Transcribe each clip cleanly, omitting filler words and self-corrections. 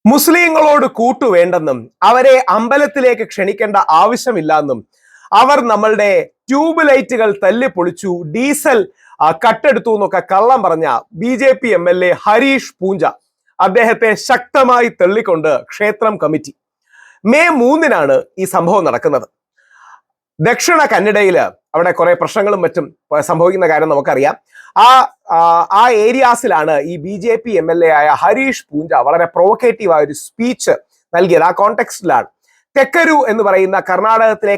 മുസ്ലിങ്ങളോട് കൂട്ടുവേണ്ടെന്നും അവരെ അമ്പലത്തിലേക്ക് ക്ഷണിക്കേണ്ട ആവശ്യമില്ലെന്നും അവർ നമ്മളുടെ ട്യൂബ് ലൈറ്റുകൾ തല്ലിപ്പൊളിച്ചു, ഡീസൽ കട്ടെടുത്തു എന്നൊക്കെ കള്ളം പറഞ്ഞ BJP MLA ഹരീഷ് പൂഞ്ച അദ്ദേഹത്തെ ശക്തമായി തള്ളിക്കൊണ്ട് ക്ഷേത്രം കമ്മിറ്റി മെയ് 3-നാണ് ഈ സംഭവം നടക്കുന്നത്. ദക്ഷിണ കന്നഡയില് അവിടെ കുറെ പ്രശ്നങ്ങളും മറ്റും സംഭവിക്കുന്ന കാര്യം നമുക്കറിയാം. ആ ഏരിയാസിലാണ് ഈ BJP MLA ആയ ഹരീഷ് പൂഞ്ച വളരെ പ്രൊവോക്കേറ്റീവ് ആയ ഒരു സ്പീച്ച് നൽകിയത്. ആ കോണ്ടെക്സ്റ്റിലാണ് തെക്കരു എന്ന് പറയുന്ന കർണാടകത്തിലെ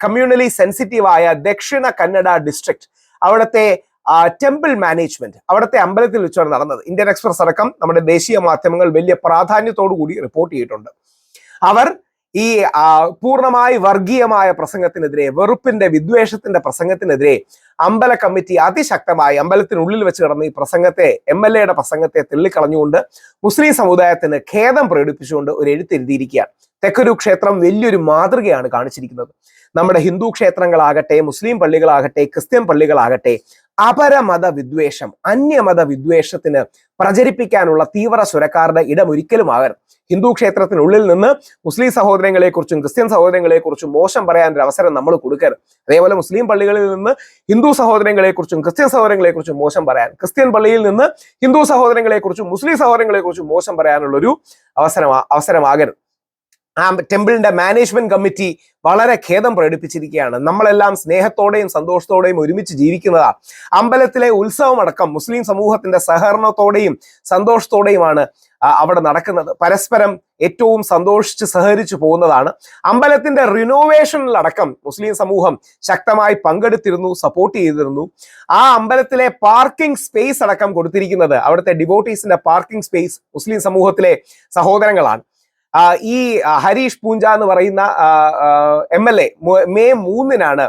കമ്മ്യൂണലി സെൻസിറ്റീവ് ആയ ദക്ഷിണ കന്നഡ ഡിസ്ട്രിക്ട്, അവിടുത്തെ ടെമ്പിൾ മാനേജ്മെന്റ്, അവിടുത്തെ അമ്പലത്തിൽ വെച്ചാണ് നടന്നത്. ഇന്ത്യൻ എക്സ്പ്രസ് അടക്കം നമ്മുടെ ദേശീയ മാധ്യമങ്ങൾ വലിയ പ്രാധാന്യത്തോടു കൂടി റിപ്പോർട്ട് ചെയ്തിട്ടുണ്ട്. അവർ ഈ പൂർണ്ണമായി വർഗീയമായ പ്രസംഗത്തിനെതിരെ, വെറുപ്പിന്റെ വിദ്വേഷത്തിന്റെ പ്രസംഗത്തിനെതിരെ അമ്പല കമ്മിറ്റി അതിശക്തമായി അമ്പലത്തിനുള്ളിൽ വെച്ച് കിടന്ന ഈ പ്രസംഗത്തെ, MLA-യുടെ പ്രസംഗത്തെ തള്ളിക്കളഞ്ഞുകൊണ്ട് മുസ്ലിം സമുദായത്തിന് ഖേദം പ്രകടിപ്പിച്ചുകൊണ്ട് ഒരു എഴുത്തെഴുതിയിരിക്കുകയാണ്. തെക്കരു ക്ഷേത്രം വലിയൊരു മാതൃകയാണ് കാണിച്ചിരിക്കുന്നത്. നമ്മുടെ ഹിന്ദു ക്ഷേത്രങ്ങളാകട്ടെ, മുസ്ലിം പള്ളികളാകട്ടെ, ക്രിസ്ത്യൻ പള്ളികളാകട്ടെ, അപരമത വിദ്വേഷം, അന്യമത വിദ്വേഷത്തിന് പ്രചരിപ്പിക്കാനുള്ള തീവ്ര സ്വരക്കാരുടെ ഇടം ഒരിക്കലും ആകരുത്. ഹിന്ദു ക്ഷേത്രത്തിനുള്ളിൽ നിന്ന് മുസ്ലിം സഹോദരങ്ങളെ കുറിച്ചും ക്രിസ്ത്യൻ സഹോദരങ്ങളെ കുറിച്ചും മോശം പറയാൻ ഒരു അവസരം നമ്മൾ കൊടുക്കരുത്. അതേപോലെ മുസ്ലിം പള്ളികളിൽ നിന്ന് ഹിന്ദു സഹോദരങ്ങളെ കുറിച്ചും ക്രിസ്ത്യൻ സഹോദരങ്ങളെ കുറിച്ചും മോശം പറയാൻ, ക്രിസ്ത്യൻ പള്ളിയിൽ നിന്ന് ഹിന്ദു സഹോദരങ്ങളെ കുറിച്ചും മുസ്ലിം സഹോദരങ്ങളെ കുറിച്ചും മോശം പറയാനുള്ളൊരു അവസരമാകരുത്. ആ ടെമ്പിളിന്റെ മാനേജ്മെന്റ് കമ്മിറ്റി വളരെ ഖേദം പ്രകടിപ്പിച്ചിരിക്കുകയാണ്. നമ്മളെല്ലാം സ്നേഹത്തോടെയും സന്തോഷത്തോടെയും ഒരുമിച്ച് ജീവിക്കുന്നതാണ്. അമ്പലത്തിലെ ഉത്സവം അടക്കം മുസ്ലിം സമൂഹത്തിന്റെ സഹകരണത്തോടെയും സന്തോഷത്തോടെയുമാണ് അവിടെ നടക്കുന്നത്. പരസ്പരം ഏറ്റവും സന്തോഷിച്ച് സഹകരിച്ചു പോകുന്നതാണ്. അമ്പലത്തിന്റെ റിനോവേഷനിലടക്കം മുസ്ലിം സമൂഹം ശക്തമായി പങ്കെടുത്തിരുന്നു, സപ്പോർട്ട് ചെയ്തിരുന്നു. ആ അമ്പലത്തിലെ പാർക്കിംഗ് സ്പേസ് അടക്കം കൊടുത്തിരിക്കുന്നത്, അവിടുത്തെ ഡിവോട്ടീസിന്റെ പാർക്കിംഗ് സ്പേസ് മുസ്ലിം സമൂഹത്തിലെ സഹോദരങ്ങളാണ്. ഈ ഹരീഷ് പൂഞ്ച എന്ന് പറയുന്ന MLA മെയ് 3-നാണ്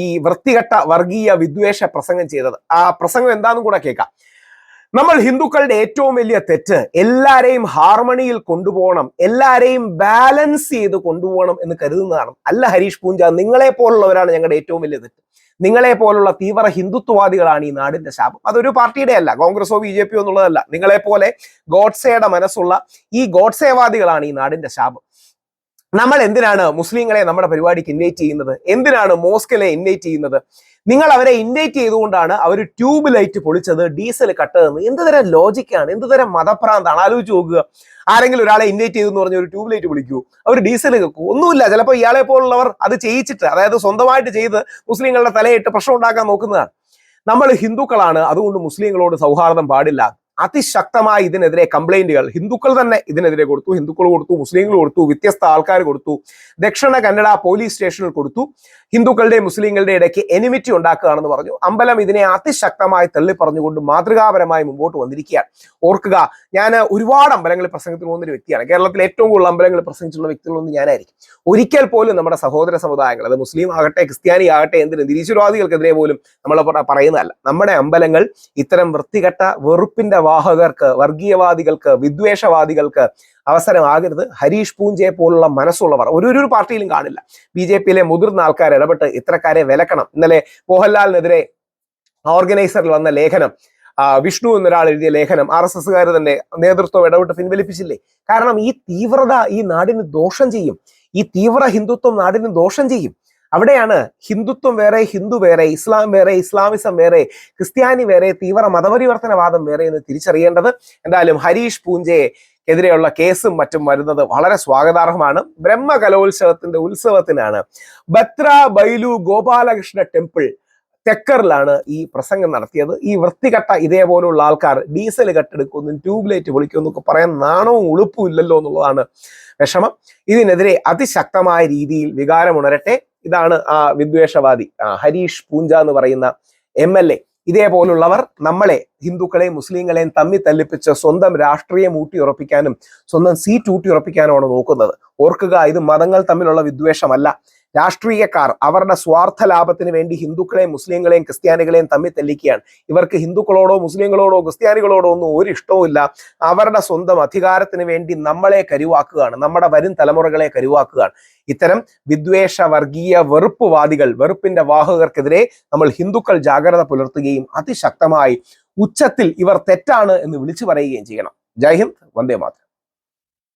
ഈ വൃത്തികെട്ട വർഗീയ വിദ്വേഷ പ്രസംഗം ചെയ്തത്. ആ പ്രസംഗം എന്താണെന്നും കൂടെ കേൾക്കാം. നമ്മൾ ഹിന്ദുക്കളുടെ ഏറ്റവും വലിയ തെറ്റ് എല്ലാരെയും ഹാർമണിയിൽ കൊണ്ടുപോകണം, എല്ലാരെയും ബാലൻസ് ചെയ്ത് കൊണ്ടുപോകണം എന്ന് കരുതുന്നതാണ്. അല്ല ഹരീഷ് പൂഞ്ച, നിങ്ങളെ പോലുള്ളവരാണ് ഞങ്ങളുടെ ഏറ്റവും വലിയ തെറ്റ്. നിങ്ങളെ പോലുള്ള തീവ്ര ഹിന്ദുത്വവാദികളാണ് ഈ നാടിന്റെ ശാപം. അതൊരു പാർട്ടിയുടെ അല്ല, കോൺഗ്രസോ BJP എന്നുള്ളതല്ല. നിങ്ങളെ പോലെ ഗോഡ്സെയുടെ മനസ്സുള്ള ഈ ഗോഡ്സേവാദികളാണ് ഈ നാടിന്റെ ശാപം. നമ്മൾ എന്തിനാണ് മുസ്ലിങ്ങളെ നമ്മുടെ പരിപാടിക്ക് ഇൻവൈറ്റ് ചെയ്യുന്നത്? എന്തിനാണ് മോസ്കിലെ ഇൻവൈറ്റ് ചെയ്യുന്നത്? നിങ്ങൾ അവരെ ഇൻവൈറ്റ് ചെയ്തുകൊണ്ടാണ് അവർ ട്യൂബ് ലൈറ്റ് പൊളിച്ചത്, ഡീസൽ കട്ടതെന്ന്. എന്തുതരം ലോജിക്കാണ്, എന്തുതരം മതഭ്രാന്താണ്? ആലോചിച്ച് നോക്കുക. ആരെങ്കിലും ഒരാളെ ഇൻവൈറ്റ് ചെയ്തെന്ന് പറഞ്ഞ ഒരു ട്യൂബ് ലൈറ്റ് പൊളിക്കൂ, അവർ ഡീസൽ വെക്കൂ? ഒന്നുമില്ല. ചിലപ്പോൾ ഇയാളെ പോലുള്ളവർ അത് ചെയ്യിച്ചിട്ട്, അതായത് സ്വന്തമായിട്ട് ചെയ്ത് മുസ്ലിങ്ങളുടെ തലയിട്ട് പ്രശ്നം ഉണ്ടാക്കാൻ നോക്കുന്നതാണ്. നമ്മൾ ഹിന്ദുക്കളാണ്, അതുകൊണ്ട് മുസ്ലിങ്ങളോട് സൗഹാർദ്ദം പാടില്ല. അതിശക്തമായി ഇതിനെതിരെ കംപ്ലൈന്റുകൾ ഹിന്ദുക്കൾ തന്നെ ഇതിനെതിരെ കൊടുത്തു. ഹിന്ദുക്കൾ കൊടുത്തു, മുസ്ലിങ്ങൾ കൊടുത്തു, വ്യത്യസ്ത ആൾക്കാർ കൊടുത്തു, ദക്ഷിണ കന്നഡ പോലീസ് സ്റ്റേഷനിൽ കൊടുത്തു. ഹിന്ദുക്കളുടെയും മുസ്ലിങ്ങളുടെ ഇടയ്ക്ക് എനിമിറ്റി ഉണ്ടാക്കുകയാണെന്ന് പറഞ്ഞു. അമ്പലം ഇതിനെ അതിശക്തമായി തള്ളി പറഞ്ഞുകൊണ്ട് മാതൃകാപരമായി മുമ്പോട്ട് വന്നിരിക്കുകയാണ്. ഓർക്കുക, ഞാൻ ഒരുപാട് അമ്പലങ്ങളിൽ പ്രസംഗത്തിന് പോകുന്ന ഒരു വ്യക്തിയാണ്. കേരളത്തിൽ ഏറ്റവും കൂടുതൽ അമ്പലങ്ങളിൽ പ്രസംഗിച്ചിട്ടുള്ള വ്യക്തികളൊന്നും ഞാനായിരിക്കും. ഒരിക്കൽ പോലും നമ്മുടെ സഹോദര സമുദായങ്ങൾ, അത് മുസ്ലിം ആകട്ടെ ക്രിസ്ത്യാനി ആകട്ടെ, എന്തിനും നിരീശ്വരവാദികൾക്കെതിരെ പോലും നമ്മൾ പറയുന്നതല്ല. നമ്മുടെ അമ്പലങ്ങൾ ഇത്തരം വൃത്തികെട്ട വെറുപ്പിന്റെ വാഹകർക്ക്, വർഗീയവാദികൾക്ക്, വിദ്വേഷവാദികൾക്ക് അവസരമാകരുത്. ഹരീഷ് പൂഞ്ചയെ പോലുള്ള മനസ്സുള്ളവർ ഒരു പാർട്ടിയിലും കാണില്ല. BJP-യിലെ മുതിർന്ന ആൾക്കാർ ഇടപെട്ട് ഇത്തരക്കാരെ വിലക്കണം. ഇന്നലെ മോഹൻലാലിനെതിരെ ഓർഗനൈസറിൽ വന്ന ലേഖനം, വിഷ്ണു എന്നൊരാൾ എഴുതിയ ലേഖനം RSS-കാർ തന്നെ നേതൃത്വം ഇടപെട്ട് പിൻവലിപ്പിച്ചില്ലേ? കാരണം ഈ തീവ്രത ഈ നാടിന് ദോഷം ചെയ്യും. ഈ തീവ്ര ഹിന്ദുത്വം നാടിന് ദോഷം ചെയ്യും. അവിടെയാണ് ഹിന്ദുത്വം വേറെ, ഹിന്ദു വേറെ, ഇസ്ലാം വേറെ, ഇസ്ലാമിസം വേറെ, ക്രിസ്ത്യാനി വേറെ, തീവ്ര മതപരിവർത്തനവാദം വേറെ എന്ന് തിരിച്ചറിയേണ്ടത്. എന്തായാലും ഹരീഷ് പൂഞ്ചയെ എതിരെയുള്ള കേസും മറ്റും വരുന്നത് വളരെ സ്വാഗതാർഹമാണ്. ബ്രഹ്മകലോത്സവത്തിന്റെ ഉത്സവത്തിനാണ് ബത്ര ബൈലു ഗോപാലകൃഷ്ണ ടെമ്പിൾ തെക്കറിലാണ് ഈ പ്രസംഗം നടത്തിയത്. ഈ വൃത്തികെട്ട ഇതേപോലുള്ള ആൾക്കാർ ഡീസൽ കട്ടെടുക്കുന്നു, ട്യൂബ് ലൈറ്റ് പൊളിക്കുന്നു എന്നൊക്കെ പറയാൻ നാണവും ഉളുപ്പും ഇല്ലല്ലോ എന്നുള്ളതാണ് വിഷമം. ഇതിനെതിരെ അതിശക്തമായ രീതിയിൽ വികാരമുണരട്ടെ. ഇതാണ് ആ വിദ്വേഷവാദി ഹരീഷ് പൂഞ്ച എന്ന് പറയുന്ന MLA. ഇതേപോലുള്ളവർ നമ്മളെ ഹിന്ദുക്കളെയും മുസ്ലിങ്ങളെയും തമ്മിൽ തല്ലിപ്പിച്ച് സ്വന്തം രാഷ്ട്രീയം ഊട്ടിയുറപ്പിക്കാനും സ്വന്തം സീറ്റ് ഊട്ടിയുറപ്പിക്കാനുമാണ് നോക്കുന്നത്. ഓർക്കുക, ഇത് മതങ്ങൾ തമ്മിലുള്ള വിദ്വേഷമല്ല. രാഷ്ട്രീയക്കാർ അവരുടെ സ്വാർത്ഥ ലാഭത്തിന് വേണ്ടി ഹിന്ദുക്കളെയും മുസ്ലിങ്ങളെയും ക്രിസ്ത്യാനികളെയും തമ്മിൽ തെല്ലിക്കുകയാണ്. ഇവർക്ക് ഹിന്ദുക്കളോടോ മുസ്ലിങ്ങളോടോ ക്രിസ്ത്യാനികളോടോ ഒന്നും ഒരു ഇഷ്ടവുമില്ല. അവരുടെ സ്വന്തം അധികാരത്തിന് വേണ്ടി നമ്മളെ കരുവാക്കുകയാണ്, നമ്മുടെ വരും തലമുറകളെ കരുവാക്കുകയാണ്. ഇത്തരം വിദ്വേഷ വർഗീയ വെറുപ്പുവാദികൾ, വെറുപ്പിന്റെ വാഹകർക്കെതിരെ നമ്മൾ ഹിന്ദുക്കൾ ജാഗ്രത പുലർത്തുകയും അതിശക്തമായി ഉച്ചത്തിൽ ഇവർ തെറ്റാണ് എന്ന് വിളിച്ചു പറയുകയും ചെയ്യണം. ജയ് ഹിന്ദ്, വന്ദേ മാതരം.